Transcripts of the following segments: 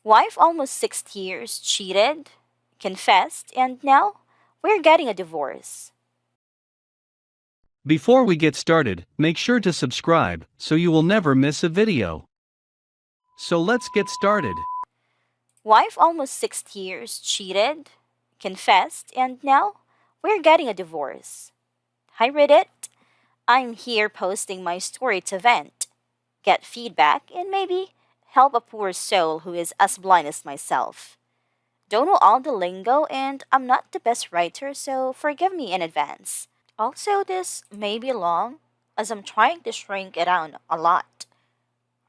Wife almost 6 years, cheated, confessed, and now we're getting a divorce. Before we get started, make sure to subscribe so you will never miss a video. So let's get started. Wife almost 6 years, cheated, confessed, and now we're getting a divorce. Hi Reddit, I'm here posting my story to vent, get feedback, and maybe help a poor soul who is as blind as myself. Don't know all the lingo, and I'm not the best writer, so forgive me in advance. Also, this may be long, as I'm trying to shrink it down a lot.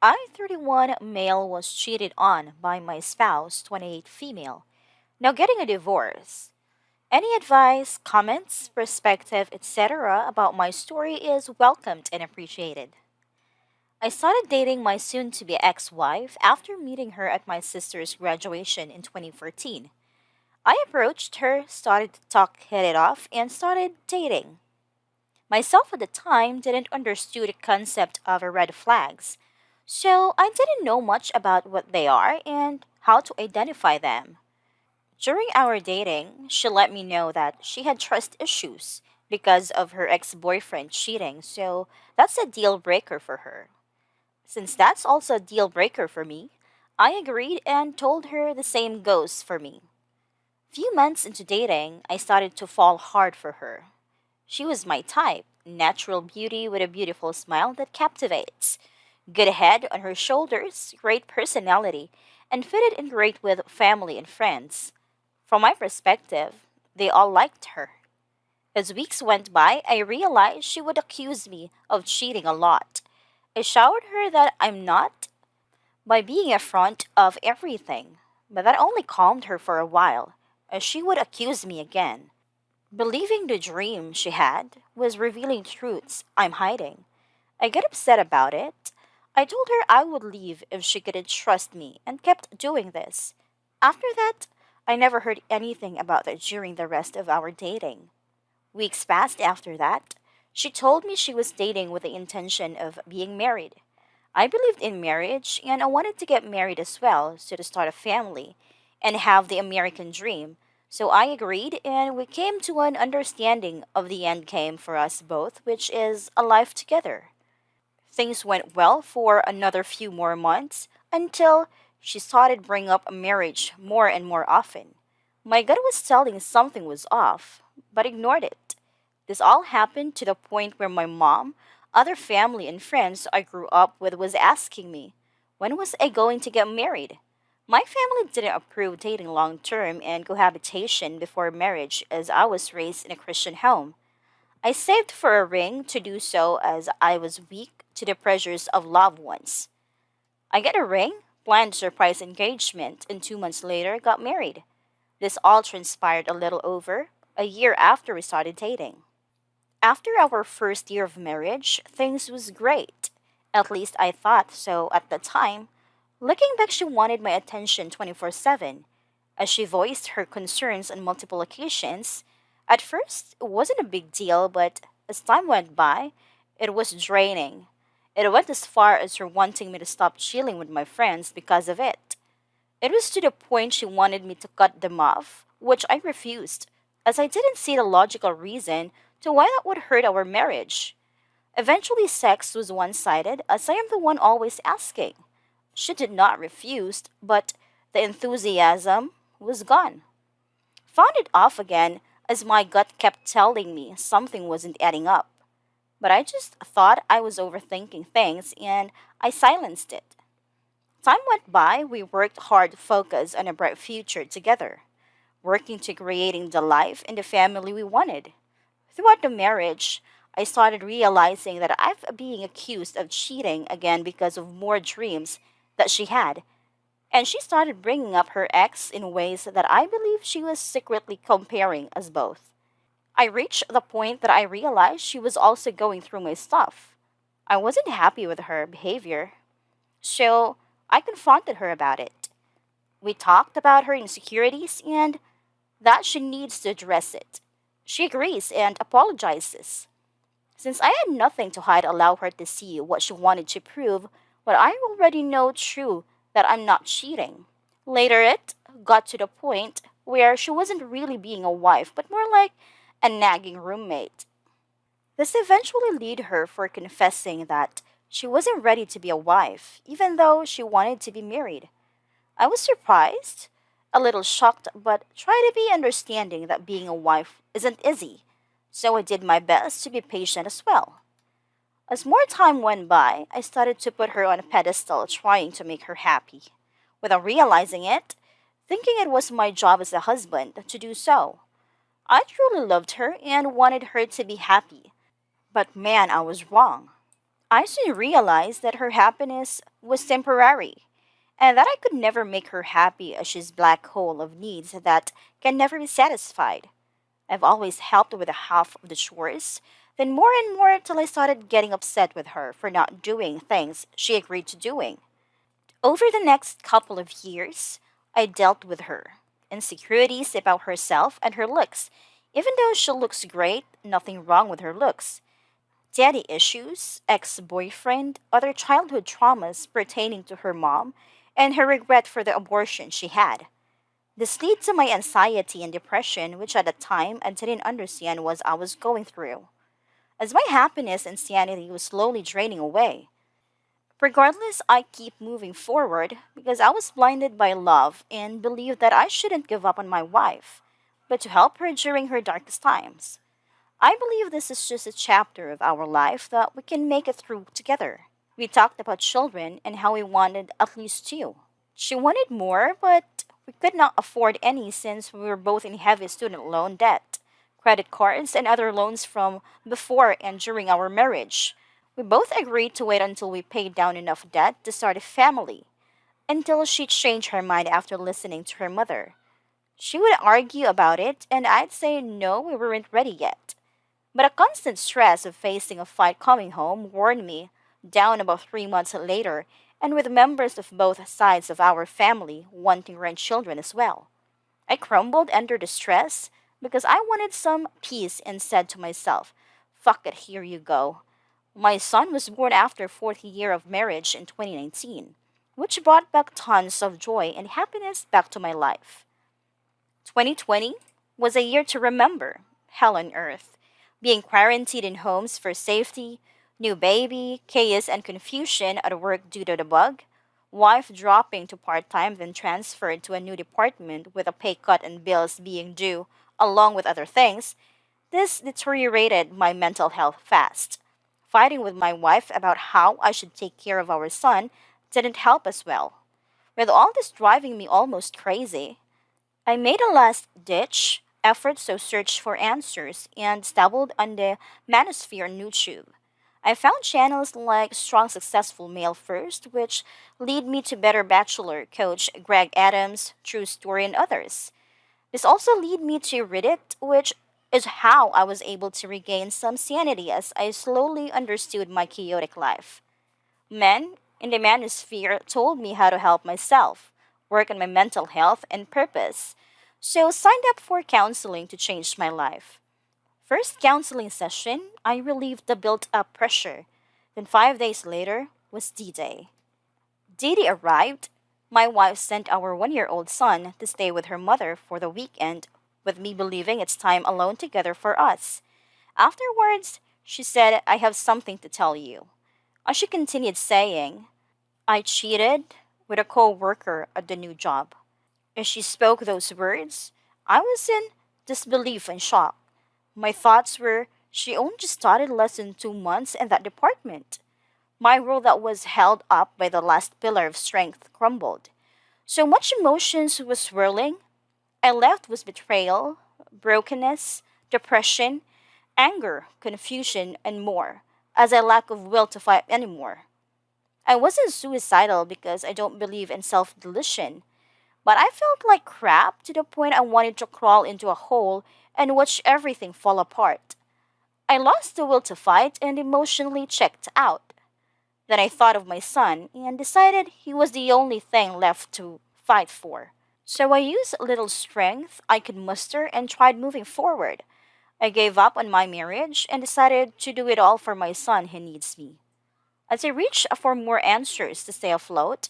I, 31 male, was cheated on by my spouse, 28 female. Now getting a divorce. Any advice, comments, perspective, etc. about my story is welcomed and appreciated. I started dating my soon to be ex wife after meeting her at my sister's graduation in 2014. I approached her, started to talk, hit it off, and started dating. Myself at the time didn't understand the concept of red flags, so I didn't know much about what they are and how to identify them. During our dating, she let me know that she had trust issues because of her ex boyfriend cheating, so that's a deal breaker for her. Since that's also a deal breaker for me, I agreed and told her the same goes for me. Few months into dating, I started to fall hard for her. She was my type, natural beauty with a beautiful smile that captivates, good head on her shoulders, great personality, and fitted in great with family and friends. From my perspective, they all liked her. As weeks went by, I realized she would accuse me of cheating a lot. I assured her that I'm not by being upfront of everything, but that only calmed her for a while, as she would accuse me again. Believing the dream she had was revealing truths I'm hiding. I get upset about it. I told her I would leave if she couldn't trust me and kept doing this. After that, I never heard anything about it during the rest of our dating. Weeks passed after that. She told me she was dating with the intention of being married. I believed in marriage and I wanted to get married as well, so to start a family and have the American dream. So I agreed and we came to an understanding of the end game for us both, which is a life together. Things went well for another few more months until she started bringing up marriage more and more often. My gut was telling something was off, but ignored it. This all happened to the point where my mom, other family, and friends I grew up with was asking me, when was I going to get married? My family didn't approve dating long term and cohabitation before marriage as I was raised in a Christian home. I saved for a ring to do so as I was weak to the pressures of loved ones. I got a ring, planned surprise engagement, and 2 months later got married. This all transpired a little over a year after we started dating. After our first year of marriage, things was great. At least I thought so at the time. Looking back, she wanted my attention 24/7, as she voiced her concerns on multiple occasions. At first, it wasn't a big deal, but as time went by, it was draining. It went as far as her wanting me to stop chilling with my friends because of it. It was to the point she wanted me to cut them off, which I refused, as I didn't see the logical reason to why that would hurt our marriage. Eventually, sex was one sided, as I am the one always asking. She did not refuse, but the enthusiasm was gone. Found it off again, as my gut kept telling me something wasn't adding up. But I just thought I was overthinking things and I silenced it. Time went by, we worked hard to focus on a bright future together, working to creating the life and the family we wanted. Throughout the marriage, I started realizing that I've being accused of cheating again because of more dreams that she had, and she started bringing up her ex in ways that I believe she was secretly comparing us both. I reached the point that I realized she was also going through my stuff. I wasn't happy with her behavior, so I confronted her about it. We talked about her insecurities and that she needs to address it. She agrees and apologizes. Since I had nothing to hide, allow her to see what she wanted to prove, what I already know true that I'm not cheating. Later, it got to the point where she wasn't really being a wife, but more like a nagging roommate. This eventually led her for confessing that she wasn't ready to be a wife, even though she wanted to be married. I was surprised, a little shocked, but tried to be understanding that being a wife isn't easy, so I did my best to be patient as well. As more time went by, I started to put her on a pedestal, trying to make her happy. Without realizing it, thinking it was my job as a husband to do so. I truly loved her and wanted her to be happy. But man, I was wrong. I soon realized that her happiness was temporary, and that I could never make her happy as she's black hole of needs that can never be satisfied. I've always helped with a half of the chores, then more and more till I started getting upset with her for not doing things she agreed to doing. Over the next couple of years, I dealt with her insecurities about herself and her looks. Even though she looks great, nothing wrong with her looks. Daddy issues, ex boyfriend, other childhood traumas pertaining to her mom, and her regret for the abortion she had. This led to my anxiety and depression, which at the time I didn't understand what I was going through, as my happiness and sanity was slowly draining away. Regardless, I keep moving forward because I was blinded by love and believed that I shouldn't give up on my wife, but to help her during her darkest times. I believe this is just a chapter of our life that we can make it through together. We talked about children and how we wanted at least two. She wanted more, but we could not afford any since we were both in heavy student loan debt, credit cards, and other loans from before and during our marriage. We both agreed to wait until we paid down enough debt to start a family, until she changed her mind after listening to her mother. She would argue about it, and I'd say no, we weren't ready yet. But a constant stress of facing a fight coming home wore me down about 3 months later, and with members of both sides of our family wanting grandchildren as well. I crumbled under the stress because I wanted some peace and said to myself, fuck it, here you go. My son was born after 40 year of marriage in 2019, which brought back tons of joy and happiness back to my life. 2020 was a year to remember, hell on earth. Being quarantined in homes for safety, new baby, chaos and confusion at work due to the bug, wife dropping to part time then transferred to a new department with a pay cut and bills being due, along with other things, this deteriorated my mental health fast. Fighting with my wife about how I should take care of our son didn't help as well. With all this driving me almost crazy, I made a last ditch effort to search for answers and stumbled on the manosphere on YouTube. I found channels like Strong Successful Male First, which lead me to Better Bachelor coach Greg Adams, True Story, and others. This also led me to Reddit, which is how I was able to regain some sanity as I slowly understood my chaotic life. Men in the manosphere told me how to help myself, work on my mental health and purpose, so signed up for counseling to change my life. First counseling session, I relieved the built up pressure. Then 5 days later was D Day. D Day arrived. My wife sent our 1 year old son to stay with her mother for the weekend, with me believing it's time alone together for us. Afterwards, she said, I have something to tell you. As she continued saying, I cheated with a co worker at the new job. As she spoke those words, I was in disbelief and shock. My thoughts were, she only just started less than 2 months in that department. My world that was held up by the last pillar of strength crumbled. So much emotions was swirling. I left with betrayal, brokenness, depression, anger, confusion, and more, as I lack of will to fight anymore. I wasn't suicidal because I don't believe in self-delusion, but I felt like crap to the point I wanted to crawl into a hole and watch everything fall apart. I lost the will to fight and emotionally checked out. Then I thought of my son and decided he was the only thing left to fight for. So I used little strength I could muster and tried moving forward. I gave up on my marriage and decided to do it all for my son who needs me. As I reached for more answers to stay afloat,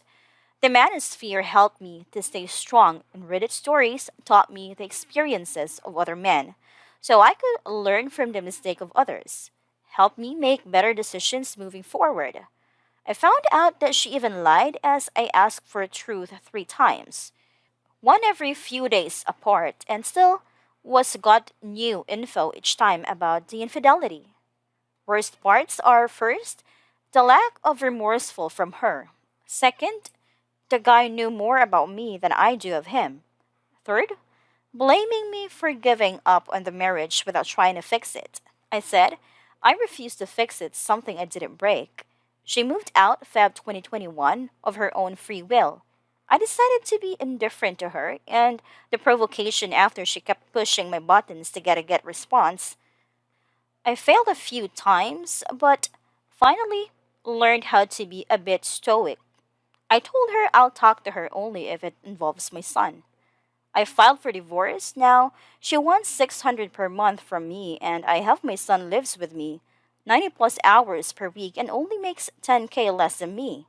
The manosphere helped me to stay strong, and Reddit stories taught me the experiences of other men, so I could learn from the mistake of others, help me make better decisions moving forward. I found out that she even lied as I asked for truth 3 times, one every few days apart, and still was got new info each time about the infidelity. Worst parts are first, the lack of remorseful from her. Second, the guy knew more about me than I do of him. Third, blaming me for giving up on the marriage without trying to fix it. I said, I refuse to fix it, something I didn't break. She moved out Feb 2021 of her own free will. I decided to be indifferent to her, and the provocation after she kept pushing my buttons to get a get response. I failed a few times, but finally learned how to be a bit stoic. I told her I'll talk to her only if it involves my son. I filed for divorce. Now she wants 600 per month from me and I have my son lives with me, 90 plus hours per week and only makes 10K less than me.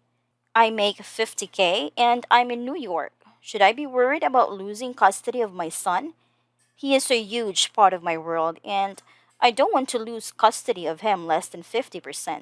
I make 50K and I'm in New York. Should I be worried about losing custody of my son? He is a huge part of my world and I don't want to lose custody of him less than 50%.